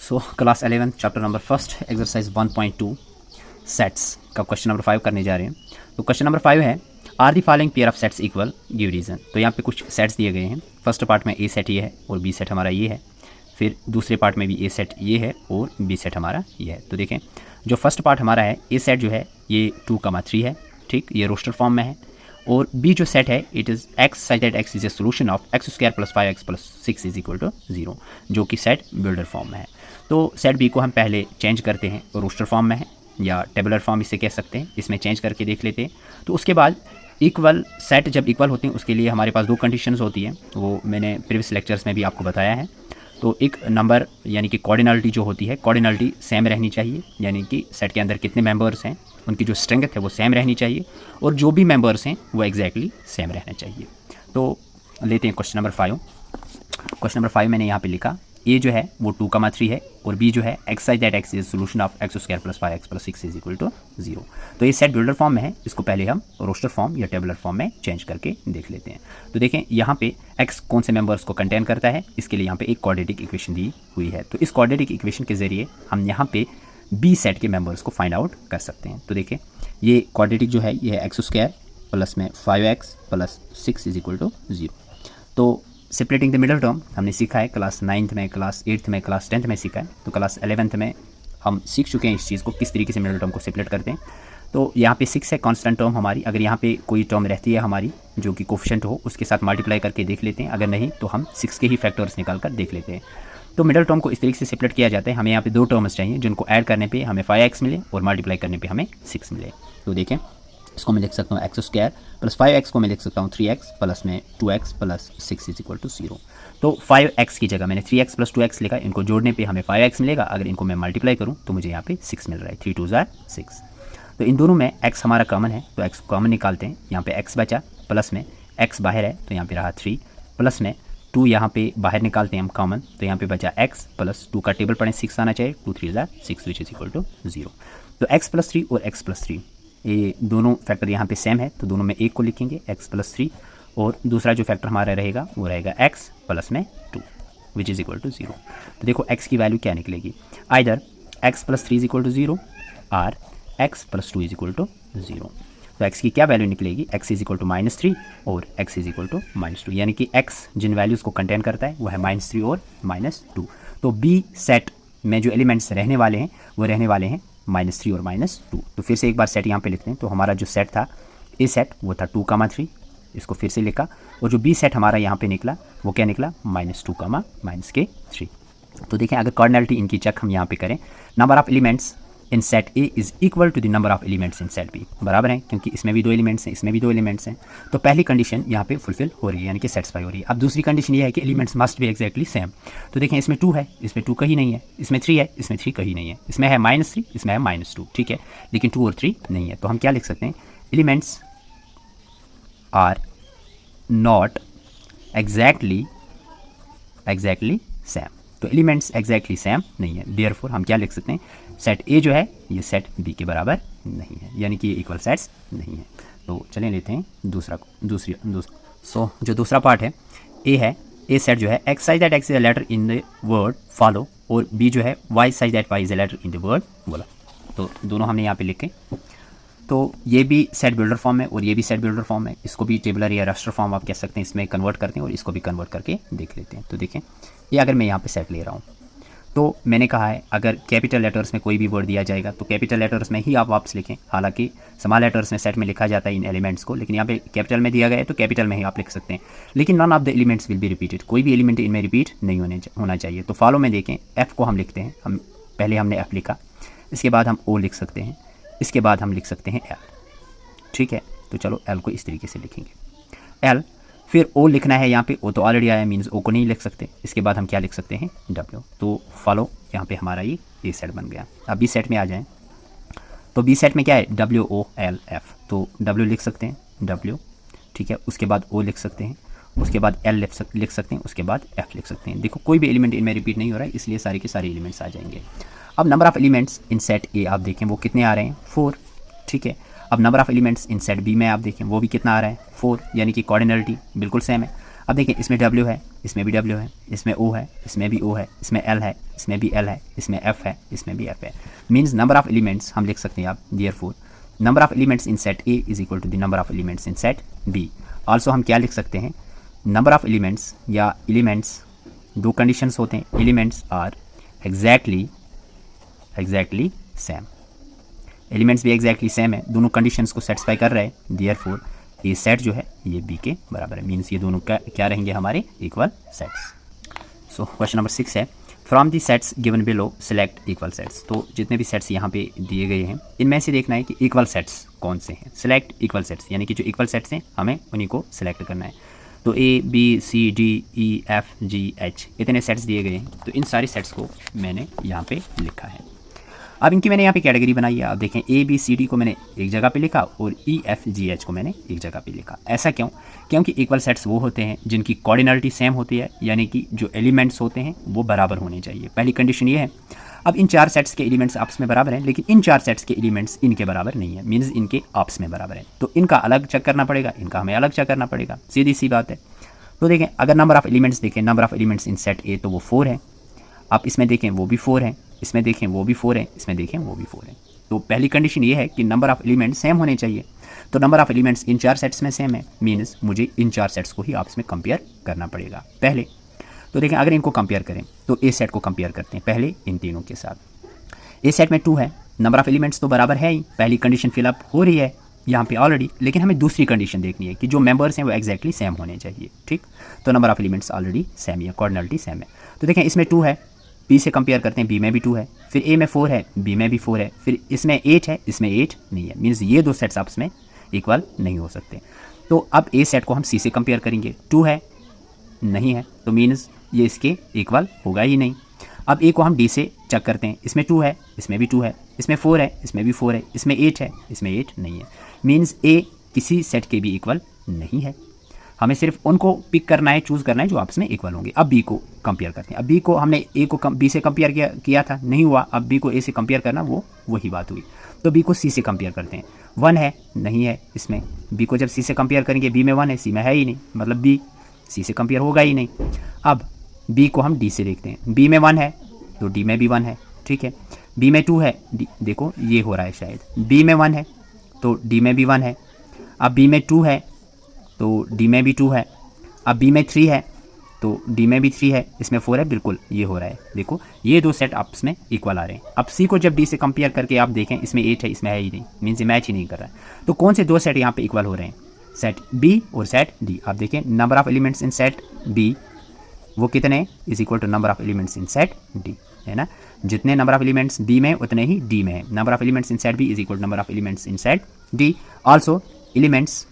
So class 11 chapter number first exercise 1.2 sets का question number 5 करने जा रहे हैं। तो क्वेश्चन नंबर 5 है are the following pair of sets equal, give reason. तो यहाँ पे कुछ सेट्स दिए गए हैं। फर्स्ट पार्ट में ए सेट ये है और बी सेट हमारा ये है, फिर दूसरे पार्ट में भी ए सेट ये है और बी सेट हमारा ये है। तो देखें जो फर्स्ट पार्ट हमारा है ए सेट जो है ये 2,3 है, ठीक, ये रोस्टर फॉर्म में है। और बी जो सेट है it is X such that X is a solution of x² + 5x + 6 is equal to 0, जो कि सेट बिल्डर फॉर्म में है। तो सेट बी को हम पहले चेंज करते हैं, रोस्टर फॉर्म में है या टेबुलर फॉर्म इसे कह सकते हैं, इसमें चेंज करके देख लेते हैं। तो उसके बाद इक्वल सेट जब इक्वल होते हैं उसके लिए हमारे पास दो कंडीशंस होती हैं, वो मैंने प्रीवियस लेक्चर्स में भी आपको बताया है। तो एक नंबर यानी कि कोऑर्डिनलिटी जो होती है, कोऑर्डिनलिटी सेम रहनी चाहिए, यानी कि सेट के अंदर कितने मेंबर्स हैं उनकी जो स्ट्रेंथ है वो सेम रहनी चाहिए और जो भी मेंबर्स हैं वो एग्जैक्टली सेम रहना चाहिए। तो लेते हैं क्वेश्चन नंबर 5। क्वेश्चन नंबर 5 मैंने यहाँ पे लिखा ए जो है वो 2,3 है और बी जो है X such that X is solution of x² + 5x + 6 is equal to 0। तो ये सेट बिल्डर फॉर्म में है, इसको पहले हम रोस्टर फॉर्म या टेबुलर फॉर्म में चेंज करके देख लेते हैं। तो देखें यहाँ पे x कौन से मेंबर्स को कंटेन करता है, इसके लिए यहाँ पे एक क्वाड्रेटिक इक्वेशन दी हुई है। तो इस क्वाड्रेटिक इक्वेशन के जरिए हम यहाँ पे बी सेट के मेंबर्स को फाइंड आउट कर सकते हैं। तो देखें ये क्वाड्रेटिक जो है ये है x² + 5x + 6 is equal to 0। तो सेपरेटिंग द मिडल टर्म हमने सीखा है क्लास 9th में, क्लास 8th में, क्लास 10th में सीखा है। तो क्लास 11th में हम सीख चुके हैं इस चीज़ को, किस तरीके से मिडल टर्म को सेपरेट करते हैं। तो यहाँ पे 6 है कांस्टेंट टर्म हमारी, अगर यहाँ पे कोई टर्म रहती है हमारी जो कि कोफिशिएंट हो उसके साथ मल्टीप्लाई करके देख लेते हैं, अगर नहीं तो हम 6 के ही फैक्टर्स निकाल कर देख लेते हैं। तो मिडल टर्म को इस तरीके से सेपरेट किया जाता है। हमें यहाँ पे दो टर्म्स चाहिए जिनको ऐड करने पे हमें 5x मिले और मल्टीप्लाई करने पे हमें 6 मिले। तो देखें इसको मैं लिख सकता हूँ x² + 5x को मैं लिख सकता हूँ 3x प्लस में 2x + 6 इज इक्वल टू 0। तो 5x की जगह मैंने 3x + 2x लिखा, इनको जोड़ने पे हमें 5x मिलेगा, अगर इनको मैं मल्टीप्लाई करूँ तो मुझे यहाँ पे 6 मिल रहा है, 3 × 2 = 6। तो इन दोनों में x हमारा कॉमन है तो x कॉमन निकालते हैं। यहाँ पे x बचा, प्लस में x बाहर है तो यहाँ पे रहा 3, प्लस में 2 यहाँ पे बाहर निकालते हैं हम कॉमन, तो यहाँ पे बचा x + 2 का टेबल पढ़ें 6 आना चाहिए, 2 × 3 = 6 विच इज इक्वल टू 0। तो x + 3 और x + 3 ये दोनों फैक्टर यहाँ पे सेम है तो दोनों में एक को लिखेंगे x + 3 और दूसरा जो फैक्टर हमारा रहेगा वो रहेगा x प्लस में 2 विच इज़ इक्वल टू 0। तो देखो x की वैल्यू क्या निकलेगी, either x + 3 is equal to 0 और x + 2 इज इक्वल टू 0। तो x की क्या वैल्यू निकलेगी, x इज इक्वल टू -3 और x इज इक्वल टू -2, यानी कि x जिन वैल्यूज़ को कंटेन करता है वो है -3 और -2। तो b सेट में जो एलिमेंट्स रहने वाले हैं वो रहने वाले हैं -3 और -2। तो फिर से एक बार सेट यहाँ पे लिखते हैं। तो हमारा जो सेट था ए सेट वो था 2,3, इसको फिर से लिखा, और जो बी सेट हमारा यहाँ पे निकला वो क्या निकला, -2, -3। तो देखें अगर कोऑर्डिनलिटी इनकी चेक हम यहाँ पे करें, number of elements in set A is equal to the number of elements in set B, बराबर है, क्योंकि इसमें भी 2 एलिमेंट्स हैं इसमें भी 2 एलिमेंट्स हैं। तो पहली कंडीशन यहाँ पे फुलफिल हो रही है, यानी कि सेटिस्फाई हो रही है। अब दूसरी कंडीशन ये है कि elements must be exactly same. तो देखें इसमें 2 है, इसमें 2 कहीं नहीं है, इसमें 3 है, इसमें 3 कहीं नहीं है, इसमें है -3, इसमें है -2, ठीक है, लेकिन 2 और 3 नहीं है। तो हम क्या लिख सकते हैं, elements are not exactly same. तो एलिमेंट्स एग्जैक्टली सेम नहीं है, देयरफॉर हम क्या लिख सकते हैं, सेट ए जो है ये सेट बी के बराबर नहीं है, यानी कि ये इक्वल सेट्स नहीं है। तो चलें लेते हैं दूसरा। सो जो दूसरा पार्ट है ए है, ए सेट जो है x such that x is a letter in the word follow और बी जो है y such that y is a letter in the word बोला। तो दोनों हमने यहाँ पे लिखे। तो ये भी सेट बिल्डर फॉर्म है और ये भी सेट बिल्डर फॉर्म है, इसको भी टेबलर या रास्टर फॉर्म आप कह सकते हैं, इसमें कन्वर्ट करते हैं और इसको भी कन्वर्ट करके देख लेते हैं। तो देखें ये अगर मैं यहाँ पे सेट ले रहा हूँ तो मैंने कहा है अगर कैपिटल लेटर्स में कोई भी वर्ड दिया जाएगा तो कैपिटल लेटर्स में ही आप वापस लिखें, हालांकि स्मॉल लेटर्स में सेट में लिखा जाता है इन एलिमेंट्स को, लेकिन यहाँ पे कैपिटल में दिया गया है तो कैपिटल में ही आप लिख सकते हैं। लेकिन none of the elements will be repeated, कोई भी एलिमेंट इनमें रिपीट नहीं होना चाहिए। तो फॉलो में देखें f को हम लिखते हैं, हम पहले हमने f लिखा, इसके बाद हम o लिख सकते हैं, इसके बाद हम लिख सकते हैं l, ठीक है। तो चलो l को इस तरीके से लिखेंगे l, फिर ओ लिखना है यहाँ पे, ओ तो ऑलरेडी आया मीन्स ओ को नहीं लिख सकते, इसके बाद हम क्या लिख सकते हैं W। तो फॉलो यहाँ पे हमारा ये ए सेट बन गया। अब बी सेट में आ जाएं तो बी सेट में क्या है WOLF, तो W लिख सकते हैं W, ठीक है, उसके बाद O लिख सकते हैं, उसके बाद L लिख सकते हैं, उसके बाद F लिख सकते हैं। देखो कोई भी एलिमेंट इनमें रिपीट नहीं हो रहा है, इसलिए सारे के सारे एलिमेंट्स आ जाएंगे। अब number of elements in set ए आप देखें वो कितने आ रहे हैं, 4, ठीक है। अब number of elements in set B में आप देखें वो भी कितना आ रहा है, 4, यानी कि कोऑर्डिनलिटी बिल्कुल सेम है। अब देखें इसमें W है, इसमें भी W है, इसमें O है, इसमें भी O है, इसमें L है, इसमें भी L है, इसमें F है, इसमें भी F है। मीन्स नंबर ऑफ एलिमेंट्स हम लिख सकते हैं आप therefore number of elements in set A is equal to the number of elements in set B। Also हम क्या लिख सकते हैं, नंबर ऑफ एलिमेंट्स या एलिमेंट्स, दो कंडीशंस होते हैं, elements are exactly same, elements भी एग्जैक्टली सेम है, दोनों कंडीशंस को सेटिस्फाई कर रहे हैं, देयरफॉर ये सेट जो है ये बी के बराबर है। मीन्स ये दोनों क्या रहेंगे हमारे equal sets. So question number 6 है, from the sets given below select equal sets. तो जितने भी सेट्स यहाँ पे दिए गए हैं इनमें से देखना है कि इक्वल सेट्स कौन से हैं। सेलेक्ट इक्वल सेट्स यानी कि जो इक्वल सेट्स हैं हमें उन्हीं को सिलेक्ट करना है। तो A B C D E F G H इतने सेट्स दिए गए हैं, तो इन सारी सेट्स को मैंने यहाँ पे लिखा है। अब इनकी मैंने यहाँ पे कैटेगरी बनाई है। आप देखें A B C D को मैंने एक जगह पे लिखा और E F G H को मैंने एक जगह पे लिखा। ऐसा क्यों? क्योंकि इक्वल सेट्स वो होते हैं जिनकी कोऑर्डिनलिटी सेम होती है, यानी कि जो एलिमेंट्स होते हैं वो बराबर होने चाहिए। पहली कंडीशन ये है। अब इन चार सेट्स के एलिमेंट्स आपस में बराबर हैं, लेकिन इन चार सेट्स के एलिमेंट्स इनके बराबर नहीं है, मीन्स इनके आपस में बराबर है। तो इनका अलग चेक करना पड़ेगा, इनका हमें अलग चेक करना पड़ेगा, सीधी सी बात है। तो देखें, अगर नंबर ऑफ एलिमेंट्स देखें, number of elements in set ए तो वो 4 है। आप इसमें देखें वो भी 4 है, इसमें देखें वो भी 4 है, इसमें देखें वो भी 4 है। तो पहली कंडीशन ये है कि नंबर ऑफ एलिमेंट्स सेम होने चाहिए। तो नंबर ऑफ एलिमेंट्स इन चार सेट्स में सेम है, मीन्स मुझे इन चार सेट्स को ही आपस में कंपेयर करना पड़ेगा पहले। तो देखें, अगर इनको कंपेयर करें तो ए सेट को कंपेयर करते हैं पहले इन तीनों के साथ। ए सेट में 2 है, नंबर ऑफ एलिमेंट्स तो बराबर है ही, पहली कंडीशन फिलअप हो रही है यहाँ पे ऑलरेडी, लेकिन हमें दूसरी कंडीशन देखनी है कि जो मेंबर्स हैं वो एग्जैक्टली सेम होने चाहिए। ठीक, तो number of elements already same है, कोऑर्डिनलिटी सेम है। तो देखें, इसमें 2 है, बी से कंपेयर करते हैं, बी में भी 2 है, फिर ए में 4 है, बी में भी 4 है, फिर इसमें 8 है, इसमें 8 नहीं है, मीन्स ये दो सेट्स आपस में इक्वल नहीं हो सकते। तो अब ए सेट को हम सी से कंपेयर करेंगे, 2 है, नहीं है, तो मीन्स ये इसके इक्वल होगा ही नहीं। अब ए को हम डी से चेक करते हैं, इसमें 2 है, इसमें भी 2 है, इसमें 4 है, इसमें भी 4 है, इसमें 8 है, इसमें 8 नहीं है, मीन्स ए किसी सेट के भी इक्वल नहीं है। हमें सिर्फ उनको पिक करना है, चूज़ करना है जो आपस में इक्वल होंगे। अब बी को कंपेयर करते हैं। अब बी को हमने ए को बी से कंपेयर किया था, नहीं हुआ, अब बी को ए से कंपेयर करना, वही बात हुई। तो बी को सी से कंपेयर करते हैं, 1 है, नहीं है, इसमें बी को जब सी से कंपेयर करेंगे, बी में 1 है, सी में है ही नहीं, मतलब बी सी से कंपेयर होगा ही नहीं। अब बी को हम डी से देखते हैं, बी में 1 है तो डी में भी 1 है, ठीक है। बी में 2 है, देखो ये हो रहा है शायद, बी में 1 है तो डी में भी 1 है। अब बी में 2 है तो डी में भी 2 है। अब बी में 3 है तो डी में भी 3 है, इसमें 4 है, बिल्कुल ये हो रहा है। देखो ये दो सेट आपस में इक्वल आ रहे हैं। अब सी को जब डी से कंपेयर करके आप देखें, इसमें 8 है, इसमें है ही नहीं, मीन्स ये मैच ही नहीं कर रहा है। तो कौन से दो सेट यहाँ पे इक्वल हो रहे हैं? सेट बी और सेट डी। आप देखें, number of elements in set B वो कितने is equal to number of elements in set D, है ना। जितने नंबर ऑफ एलिमेंट्स बी में उतने ही डी में है। Number of elements in set B is equal to number of elements in set D. Also elements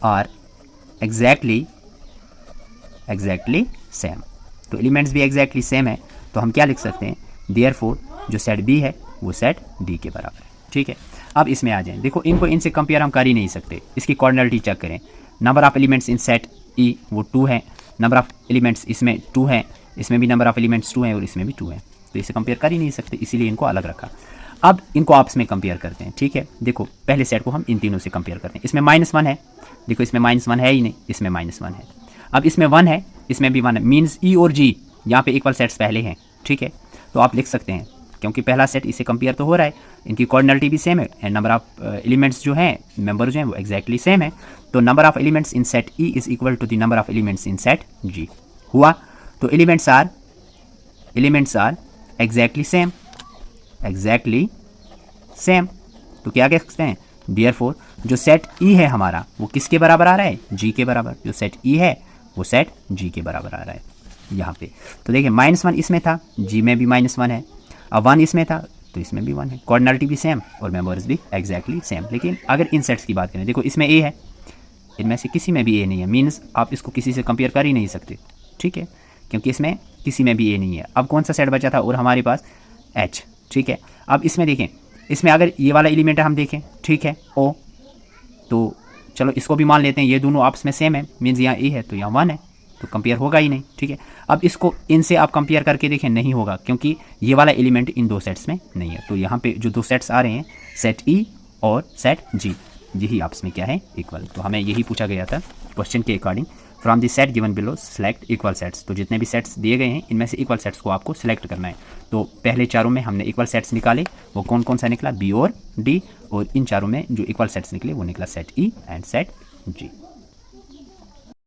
are exactly same. तो elements भी exactly same है, तो हम क्या लिख सकते हैं, देयरफॉर जो सेट बी है वो सेट डी के बराबर है। ठीक है, अब इसमें आ जाएं। देखो इनको इनसे कंपेयर हम कर ही नहीं सकते, इसकी कोऑर्डिनलिटी चेक करें। Number of elements in set ई वो 2 है, नंबर ऑफ एलिमेंट्स इसमें 2 है, इसमें भी नंबर ऑफ एलिमेंट्स 2 है और इसमें भी 2 है, तो इसे कंपेयर कर ही नहीं सकते, इसीलिए इनको अलग रखा। अब इनको आपस में कंपेयर करते हैं। ठीक है, देखो पहले सेट को हम इन तीनों से कंपेयर करते हैं। इसमें -1 है, देखो इसमें -1 है ही नहीं, इसमें -1 है। अब इसमें 1 है, इसमें भी 1 है, मीन्स ई और जी यहाँ पे इक्वल सेट्स पहले हैं। ठीक है, तो आप लिख सकते हैं, क्योंकि पहला सेट इसे कंपेयर तो हो रहा है, इनकी कोऑर्डिनलिटी भी सेम है एंड नंबर ऑफ एलिमेंट्स जो हैं, मेंबर जो हैं वो एग्जैक्टली सेम है। तो number of elements in set E is equal to the number of elements in set G हुआ। तो एलिमेंट्स आर एग्जैक्टली सेम। तो क्या कह सकते हैं, देयरफॉर जो सेट ई है हमारा वो किसके बराबर आ रहा है, जी के बराबर। जो सेट ई है वो सेट जी के बराबर आ रहा है यहाँ पे। तो देखिए -1 इसमें था, जी में भी -1 है, अब 1 इसमें था तो इसमें भी 1 है, कोऑर्डिनलिटी भी सेम और मेंबर्स भी एग्जैक्टली सेम। लेकिन अगर इन सेट्स की बात करें, देखो इसमें ए है, इनमें से किसी में भी ए नहीं है, मीन्स आप इसको किसी से कंपेयर कर ही नहीं सकते। ठीक है, क्योंकि इसमें किसी में भी ए नहीं है। अब कौन सा सेट बचा था और हमारे पास एच। ठीक है, अब इसमें देखें, इसमें अगर ये वाला एलिमेंट है हम देखें, ठीक है, ओ, तो चलो इसको भी मान लेते हैं, ये दोनों आपस में सेम है, मीन्स यहाँ ए है तो यहाँ 1 है, तो कंपेयर होगा ही नहीं। ठीक है, अब इसको इनसे आप कंपेयर करके देखें, नहीं होगा, क्योंकि ये वाला एलिमेंट इन दो सेट्स में नहीं है। तो यहाँ पे जो दो सेट्स आ रहे हैं, सेट ई और सेट जी, यही आपस में क्या है, इक्वल। तो हमें यही पूछा गया था क्वेश्चन के according, from the set given below select equal sets. तो जितने भी सेट्स दिए गए हैं इनमें से इक्वल सेट्स को आपको सिलेक्ट करना है। तो पहले चारों में हमने इक्वल सेट्स निकाले, वो कौन कौन सा निकला, बी और डी, और इन चारों में जो इक्वल सेट्स निकले वो निकला set E and set ji.